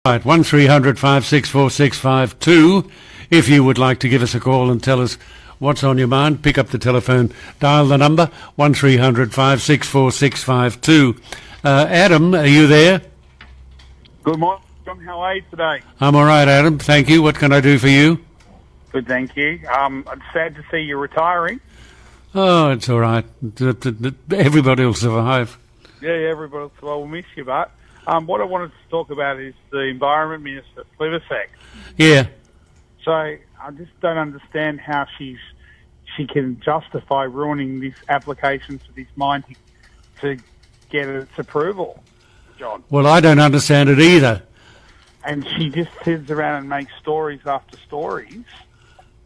Right, 1300 564 652. If you would like to give us a call and tell us what's on your mind, pick up the telephone, dial the number 1300 564 652. Adam, are you there? Good morning, John. How are you today? I'm all right, Adam. Thank you. What can I do for you? Good, thank you. I'm sad to see you retiring. Oh, it's all right. Everybody will survive. Yeah, everybody will miss you, but what I wanted to talk about is the Environment Minister, Pilbersek. Yeah. So I just don't understand how she can justify ruining this application for this mine to get its approval, John. Well, I don't understand it either. And she just sits around and makes stories after stories,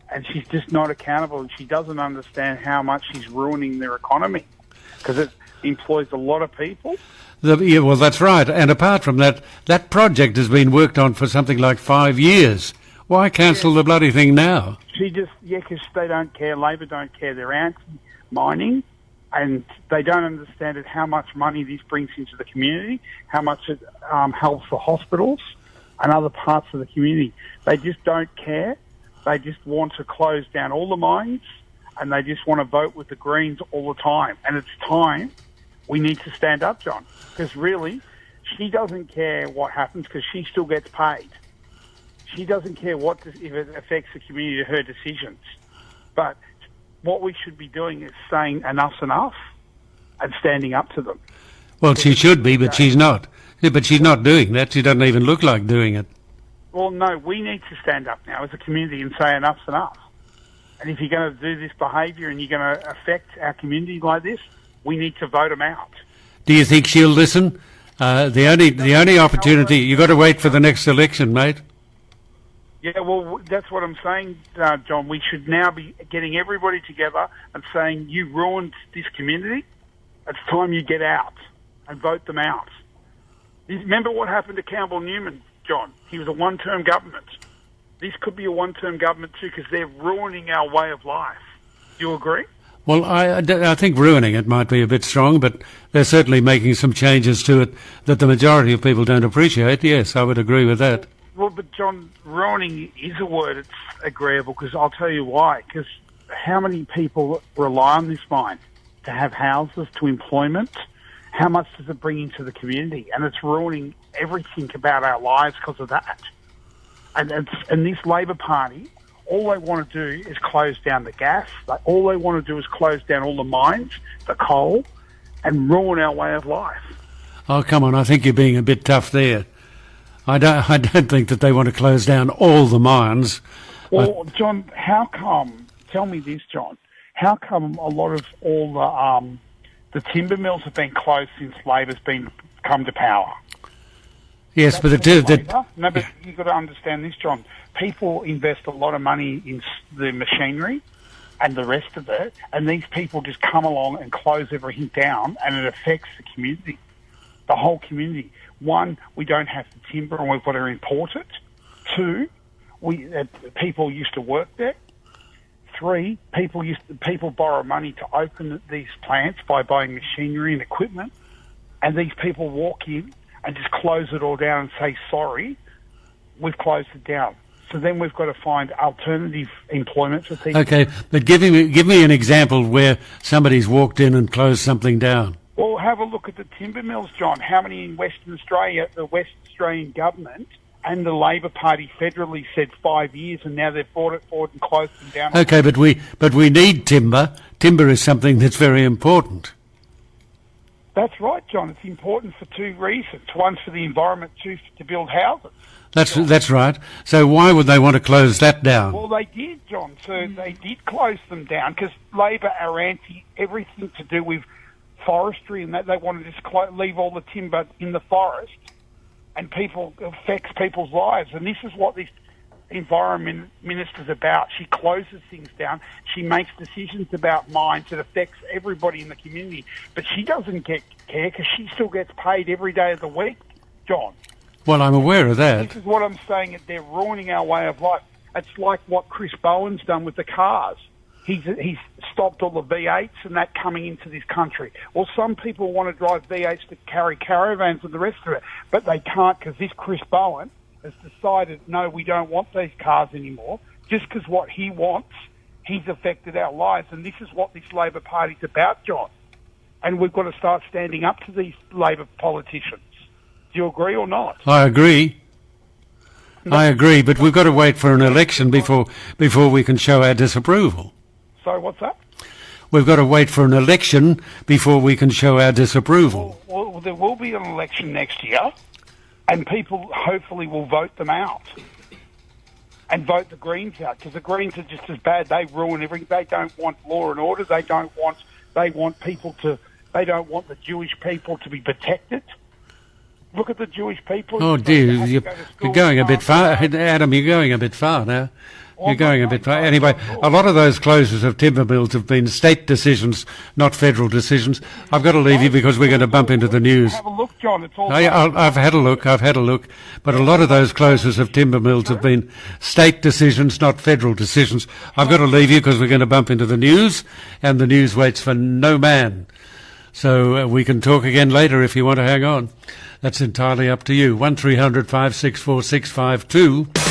and she's just not accountable, and she doesn't understand how much she's ruining their economy, because it employs a lot of people. Yeah, well, that's right. And apart from that, that project has been worked on for something like 5 years. Why cancel the bloody thing now? Because they don't care. Labor don't care. They're anti-mining, and they don't understand how much money this brings into the community, how much it helps the hospitals and other parts of the community. They just don't care. They just want to close down all the mines, and they just want to vote with the Greens all the time. And it's time we need to stand up, John, because really, she doesn't care what happens because she still gets paid. She doesn't care if it affects the community, her decisions. But what we should be doing is saying enough's enough and standing up to them. Well, she should be, but she's not. Yeah, but she's not doing that. She doesn't even look like doing it. Well, no, we need to stand up now as a community and say enough's enough. And if you're going to do this behaviour and you're going to affect our community like this, we need to vote them out. Do you think she'll listen? The only opportunity, you've got to wait for the next election, mate. Yeah, well, that's what I'm saying, John. We should now be getting everybody together and saying, you ruined this community. It's time you get out and vote them out. Remember what happened to Campbell Newman, John? He was a one-term government. This could be a one-term government too, because they're ruining our way of life. Do you agree? Well, I think ruining it might be a bit strong, but they're certainly making some changes to it that the majority of people don't appreciate. Yes, I would agree with that. Well, but John, ruining is a word that's agreeable, because I'll tell you why. Because how many people rely on this mine to have houses, to employment? How much does it bring into the community? And it's ruining everything about our lives because of that. And this Labor Party, all they want to do is close down the gas. All they want to do is close down all the mines, the coal, and ruin our way of life. Oh, come on, I think you're being a bit tough there. I don't think that they want to close down all the mines. Well, John, how come, tell me this, John, how come a lot of all the timber mills have been closed since Labor's come to power? Yes, but No, but you've got to understand this, John. People invest a lot of money in the machinery and the rest of it, and these people just come along and close everything down, and it affects the community, the whole community. One, we don't have the timber and we've got to import it. Two, people used to work there. Three, people borrow money to open these plants by buying machinery and equipment, and these people walk in and just close it all down and say, sorry, we've closed it down. So then we've got to find alternative employment for people. Okay, but give me an example where somebody's walked in and closed something down. Well, have a look at the timber mills, John. How many in Western Australia, the West Australian government and the Labor Party federally said 5 years, and now they've brought it forward and closed them down. Okay, but we need timber. Timber is something that's very important. That's right, John. It's important for two reasons. One's for the environment, two, to build houses. That's right. So why would they want to close that down? Well, they did, John. So they did close them down because Labor are anti everything to do with forestry, and that they want to just leave all the timber in the forest, and affects people's lives. And this is what this environment minister's about. She closes things down. She makes decisions about mines that affects everybody in the community. But she doesn't care because she still gets paid every day of the week, John. Well, I'm aware of that. This is what I'm saying, that they're ruining our way of life. It's like what Chris Bowen's done with the cars. He's stopped all the V8s and that coming into this country. Well, some people want to drive V8s to carry caravans and the rest of it, but they can't because this Chris Bowen has decided, no, we don't want these cars anymore, just because what he wants, he's affected our lives. And this is what this Labor Party's about, John. And we've got to start standing up to these Labor politicians. Do you agree or not? I agree. But we've got to wait for an election before we can show our disapproval. So what's that? We've got to wait for an election before we can show our disapproval. Well, there will be an election next year, and people hopefully will vote them out and vote the Greens out, because the Greens are just as bad. They ruin everything. They don't want law and order. They don't want the Jewish people to be protected. Look at the Jewish people. Oh dear, you're going a bit far, Adam. You're going a bit far now. You're going a bit far. Anyway, a lot of those closures of timber mills have been state decisions, not federal decisions. I've got to leave you because we're going to bump into the news. Have a look, John. It's all. I've had a look. But a lot of those closures of timber mills have been state decisions, not federal decisions. I've got to leave you because we're going to bump into the news, and the news waits for no man. So we can talk again later if you want to hang on. That's entirely up to you. 1300 564 652.